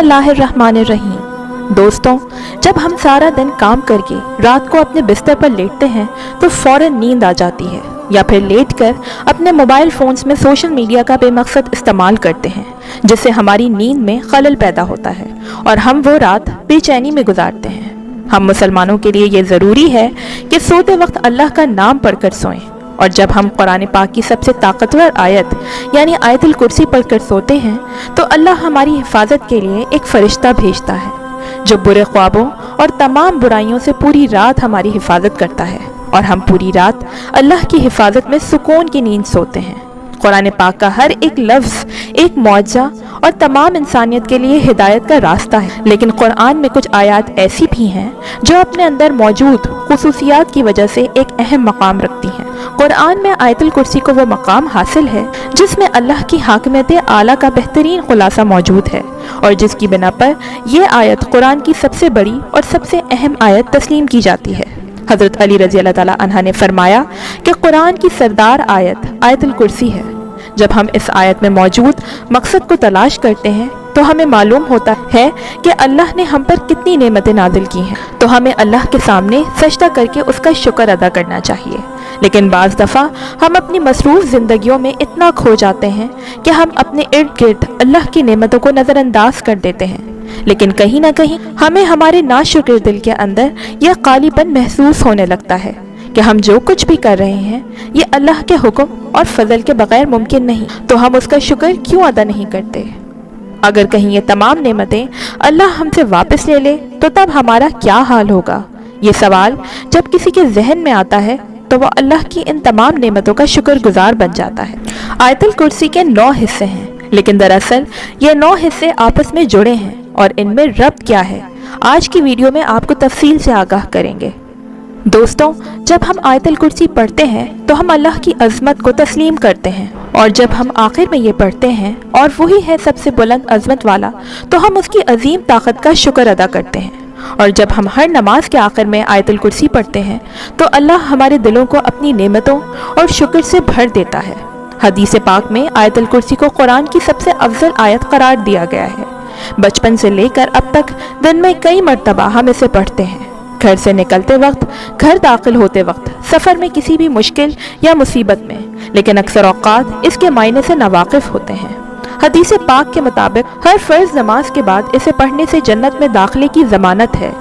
बिस्मिल्लाहिर्रहमानिर्रहीम। दोस्तों, जब हम सारा दिन काम करके रात को अपने बिस्तर पर लेटते हैं तो फ़ौरन नींद आ जाती है, या फिर लेटकर अपने मोबाइल फ़ोन्स में सोशल मीडिया का बेमकसद इस्तेमाल करते हैं, जिससे हमारी नींद में खलल पैदा होता है और हम वो रात बेचैनी में गुजारते हैं। हम मुसलमानों के लिए ये ज़रूरी है कि सोते वक्त अल्लाह का नाम पढ़कर सोएं, और जब हम कुरान पाक की सबसे ताकतवर आयत यानी आयतुल कुर्सी पढ़कर सोते हैं तो अल्लाह हमारी हिफाजत के लिए एक फ़रिश्ता भेजता है जो बुरे ख्वाबों और तमाम बुराइयों से पूरी रात हमारी हिफाजत करता है, और हम पूरी रात अल्लाह की हिफाजत में सुकून की नींद सोते हैं। कुरान पाक का हर एक लफ्ज़ एक मौजज़ा और तमाम इंसानियत के लिए हिदायत का रास्ता है, लेकिन कुरान में कुछ आयत ऐसी भी हैं जो अपने अंदर मौजूद खुसूसियात की वजह से एक अहम मकाम रखती हैं। कुरान में आयतुल कुर्सी को वो मकाम हासिल है जिसमें अल्लाह की हाकिमियत आला का बेहतरीन खुलासा मौजूद है, और जिसकी बिना पर यह आयत कुरान की सबसे बड़ी और सबसे अहम आयत तस्लीम की जाती है। हज़रत अली रज़ी अल्लाह ताला अन्हा ने फरमाया कि कुरान की सरदार आयत आयतुल कुर्सी है। जब हम इस आयत में मौजूद मकसद को तलाश करते हैं तो हमें मालूम होता है कि अल्लाह ने हम पर कितनी नेमतें नाजिल की हैं, तो हमें अल्लाह के सामने सजदा करके उसका शुक्र अदा करना चाहिए। लेकिन बाज़ दफ़ा हम अपनी मसरूफ़ ज़िंदगियों में इतना खो जाते हैं कि हम अपने इर्द गिर्द अल्लाह की नेमतों को नज़रअंदाज कर देते हैं, लेकिन कहीं ना कहीं हमें हमारे नाशुक्र दिल के अंदर यह कालीपन महसूस होने लगता है कि हम जो कुछ भी कर रहे हैं ये अल्लाह के हुक्म और फजल के बगैर मुमकिन नहीं, तो हम उसका शुक्र क्यों अदा नहीं करते। अगर कहीं ये तमाम नेमतें अल्लाह हमसे वापस ले ले तो तब हमारा क्या हाल होगा। ये सवाल जब किसी के जहन में आता है तो वह अल्लाह की इन तमाम नेमतों का शुक्रगुजार बन जाता है। आयतुल कुर्सी के 9 हिस्से हैं, लेकिन दरअसल ये 9 हिस्से आपस में जुड़े हैं, और इनमें रब्त क्या है आज की वीडियो में आपको तफसील से आगाह करेंगे। दोस्तों, जब हम आयतुल कुर्सी पढ़ते हैं तो हम अल्लाह की अज़मत को तस्लीम करते हैं, और जब हम आखिर में ये पढ़ते हैं और वही है सबसे बुलंद अज़मत वाला, तो हम उसकी अजीम ताकत का शुक्र अदा करते हैं। और जब हम हर नमाज के आखिर में आयतुल कुर्सी पढ़ते हैं तो अल्लाह हमारे दिलों को अपनी नेमतों और शुक्र से भर देता है। हदीस पाक में आयतुल कुर्सी को कुरान की सबसे अफजल आयत करार दिया गया है। बचपन से लेकर अब तक दिन में कई मरतबा हम इसे पढ़ते हैं, घर से निकलते वक्त, घर दाखिल होते वक्त, सफ़र में किसी भी मुश्किल या मुसीबत में, लेकिन अक्सर औक़ात इसके मायने से नावाकिफ़ होते हैं। हदीस पाक के मुताबिक हर फ़र्ज़ नमाज के बाद इसे पढ़ने से जन्नत में दाखिले की ज़मानत है।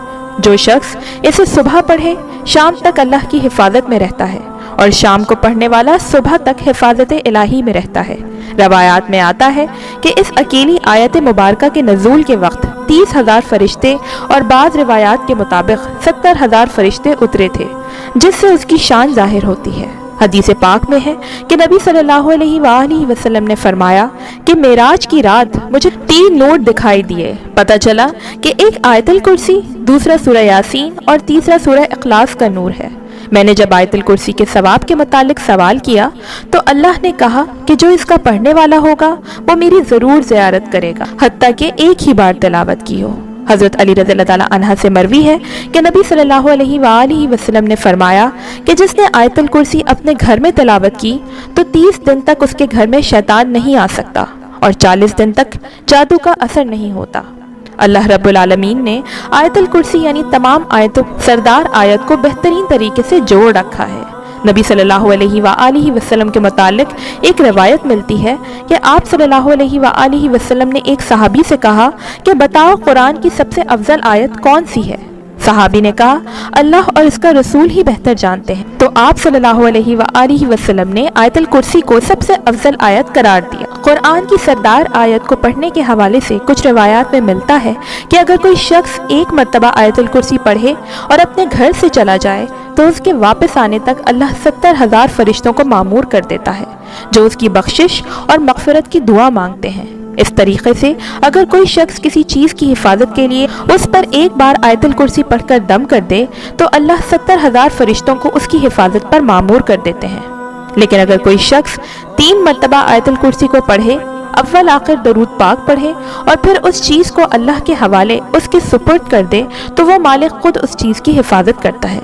जो शख्स इसे सुबह पढ़े शाम तक अल्लाह की हिफाजत में रहता है, और शाम को पढ़ने वाला सुबह तक हिफाजत इलाही में रहता है। रवायात में आता है कि इस अकेली आयत मुबारका के नज़ूल के वक्त 30,000 फरिश्ते और बाज़ रिवायात के मुताबिक 70,000 फरिश्ते उतरे थे, जिससे उसकी शान जाहिर होती है। हदीस पाक में है कि नबी सल्लल्लाहु अलैहि वसल्लम ने फरमाया कि मेराज की रात मुझे 3 नूर दिखाई दिए। पता चला कि एक आयतुल कुर्सी, दूसरा सूरह यासीन और तीसरा सूरह इखलास का नूर है। मैंने जब आयतुल कुर्सी के सवाब के मुतालिक सवाल किया तो अल्लाह ने कहा कि जो इसका पढ़ने वाला होगा वो मेरी ज़रूर ज़ियारत करेगा, हत्ता कि एक ही बार तिलावत की हो। हज़रत अली रज़ी अल्लाह ताला अन्हा से मरवी है कि नबी सल्लल्लाहु अलैहि वसल्लम ने फरमाया कि जिसने आयतुल कुर्सी अपने घर में तिलावत की तो 30 दिन तक उसके घर में शैतान नहीं आ सकता, और 40 दिन तक जादू का असर नहीं होता। अल्लाह रब्बुल आलमीन ने आयतुल कुर्सी यानी तमाम आयतों सरदार आयत को बेहतरीन तरीके से जोड़ रखा है। नबी सल्लल्लाहु अलैहि वसल्लम के मुतालिक एक रवायत मिलती है कि आप सल्लल्लाहु अलैहि वसल्लम ने एक सहाबी से कहा कि बताओ कुरान की सबसे अफजल आयत कौन सी है। सहाबी ने कहा अल्लाह और इसका रसूल ही बेहतर जानते हैं। तो आप सल्लल्लाहु अलैहि वसल्लम ने आयतुल कुर्सी को सबसे अफजल आयत करार दिया। कुरान की सरदार आयत को पढ़ने के हवाले से कुछ रिवायात में मिलता है कि अगर कोई शख्स एक मरतबा आयतुल कुर्सी पढ़े और अपने घर से चला जाए तो उसके वापस आने तक अल्लाह 70,000 फरिश्तों को मामूर कर देता है जो उसकी बख्शिश और मग़फ़िरत की दुआ मांगते हैं। इस तरीके से अगर कोई शख्स किसी चीज़ की हिफाजत के लिए उस पर एक बार आयतुल कुर्सी पढ़कर दम कर दे तो अल्लाह 70,000 फरिश्तों को उसकी हिफाजत पर मामूर कर देते हैं। लेकिन अगर कोई शख्स 3 मरतबा आयतुल कुर्सी को पढ़े, अव्वल आखिर दरूद पाक पढ़े और फिर उस चीज़ को अल्लाह के हवाले उसके सुपुर्द कर दे तो वो मालिक खुद उस चीज़ की हिफाजत करता है।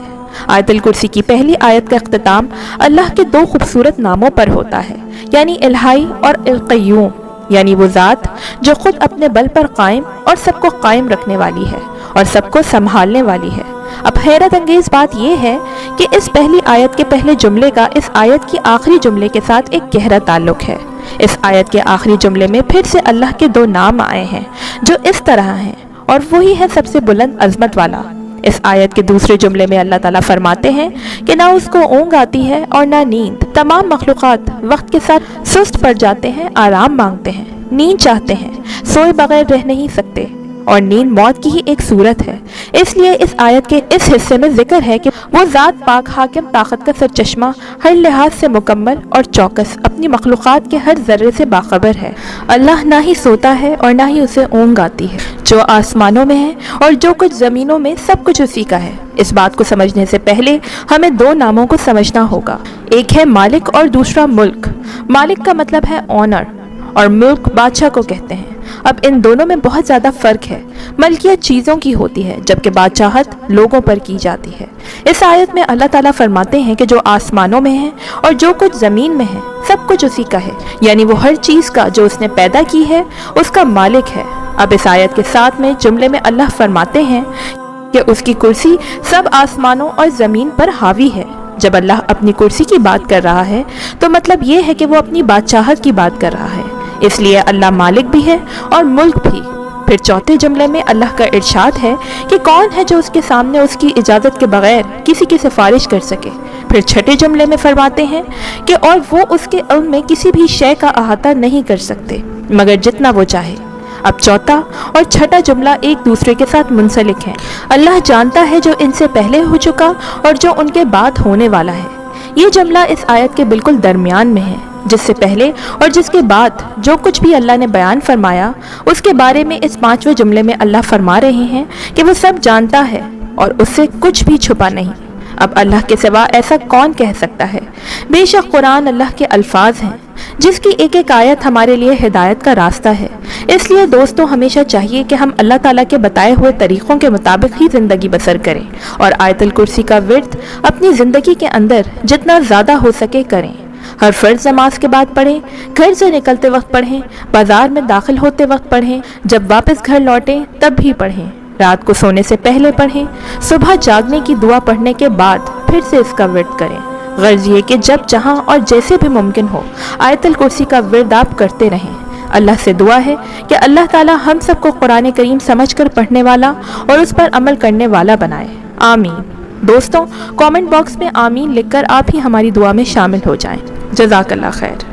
आयतुल कुर्सी की पहली आयत का इख्तिताम अल्लाह के 2 खूबसूरत नामों पर होता है, यानी इल्हाई और अल क़य्यूम। یعنی وہ ذات جو خود اپنے بل پر قائم اور سب کو قائم رکھنے والی ہے اور سب کو سنبھالنے والی ہے۔ اب حیرت انگیز بات یہ ہے کہ اس پہلی آیت کے پہلے جملے کا اس آیت کی آخری جملے کے ساتھ ایک گہرا تعلق ہے۔ اس آیت کے آخری جملے میں پھر سے اللہ کے 2 نام آئے ہیں جو اس طرح ہیں، اور وہی ہے سب سے بلند عظمت والا۔ اس آیت کے دوسرے جملے میں اللہ تعالیٰ فرماتے ہیں کہ نہ اس کو اونگ آتی ہے اور نہ نیند۔ تمام مخلوقات وقت کے ساتھ سست پڑ جاتے ہیں، آرام مانگتے ہیں، نیند چاہتے ہیں، سوئے بغیر رہ نہیں سکتے، اور نیند موت کی ہی ایک صورت ہے۔ اس لیے اس آیت کے اس حصے میں ذکر ہے کہ وہ ذات پاک حاکم طاقت کا سرچشمہ ہر لحاظ سے مکمل اور چوکس اپنی مخلوقات کے ہر ذرے سے باخبر ہے۔ اللہ نہ ہی سوتا ہے اور نہ ہی اسے اونگ آتی ہے۔ جو آسمانوں میں ہے اور جو کچھ زمینوں میں، سب کچھ اسی کا ہے۔ اس بات کو سمجھنے سے پہلے ہمیں 2 ناموں کو سمجھنا ہوگا، ایک ہے مالک اور دوسرا ملک۔ مالک کا مطلب ہے آنر اور ملک بادشاہ کو کہتے ہیں۔ اب ان دونوں میں بہت زیادہ فرق ہے۔ ملکیت چیزوں کی ہوتی ہے جبکہ بادشاہت لوگوں پر کی جاتی ہے۔ اس آیت میں اللہ تعالیٰ فرماتے ہیں کہ جو آسمانوں میں ہے اور جو کچھ زمین میں ہے، سب کچھ اسی کا ہے، یعنی وہ ہر چیز کا جو اس نے پیدا کی ہے اس کا مالک ہے۔ اب اس آیت کے ساتھ میں جملے میں اللہ فرماتے ہیں کہ اس کی کرسی سب آسمانوں اور زمین پر حاوی ہے۔ جب اللہ اپنی کرسی کی بات کر رہا ہے تو مطلب یہ ہے کہ وہ اپنی بادشاہت کی بات کر رہا ہے، اس لیے اللہ مالک بھی ہے اور ملک بھی۔ پھر چوتھے جملے میں اللہ کا ارشاد ہے کہ کون ہے جو اس کے سامنے اس کی اجازت کے بغیر کسی کی سفارش کر سکے۔ پھر چھٹے جملے میں فرماتے ہیں کہ اور وہ اس کے علم میں کسی بھی شے کا احاطہ نہیں کر سکتے مگر جتنا وہ چاہے۔ اب چوتھا اور چھٹا جملہ ایک دوسرے کے ساتھ منسلک ہیں۔ اللہ جانتا ہے جو ان سے پہلے ہو چکا اور جو ان کے بعد ہونے والا ہے۔ یہ جملہ اس آیت کے بالکل درمیان میں ہے، جس سے پہلے اور جس کے بعد جو کچھ بھی اللہ نے بیان فرمایا اس کے بارے میں اس 5ویں جملے میں اللہ فرما رہے ہیں کہ وہ سب جانتا ہے اور اس سے کچھ بھی چھپا نہیں۔ اب اللہ کے سوا ایسا کون کہہ سکتا ہے؟ بے شک قرآن اللہ کے الفاظ ہیں جس کی ایک ایک آیت ہمارے لیے ہدایت کا راستہ ہے۔ اس لیے دوستو ہمیشہ چاہیے کہ ہم اللہ تعالیٰ کے بتائے ہوئے طریقوں کے مطابق ہی زندگی بسر کریں اور آیت الکرسی کا ورد اپنی زندگی کے اندر جتنا زیادہ ہو سکے کریں۔ ہر فرض نماز کے بعد پڑھیں، گھر سے نکلتے وقت پڑھیں، بازار میں داخل ہوتے وقت پڑھیں، جب واپس گھر لوٹیں تب بھی پڑھیں، رات کو سونے سے پہلے پڑھیں، صبح جاگنے کی دعا پڑھنے کے بعد پھر سے اس کا ورد کریں۔ غرض یہ کہ جب جہاں اور جیسے بھی ممکن ہو آیت الکرسی کا ورد آپ کرتے رہیں۔ اللہ سے دعا ہے کہ اللہ تعالیٰ ہم سب کو قرآن کریم سمجھ کر پڑھنے والا اور اس پر عمل کرنے والا بنائے، آمین۔ دوستوں کامنٹ باکس میں آمین لکھ کر آپ ہی ہماری دعا میں شامل ہو جائیں۔ جزاک اللہ خیر۔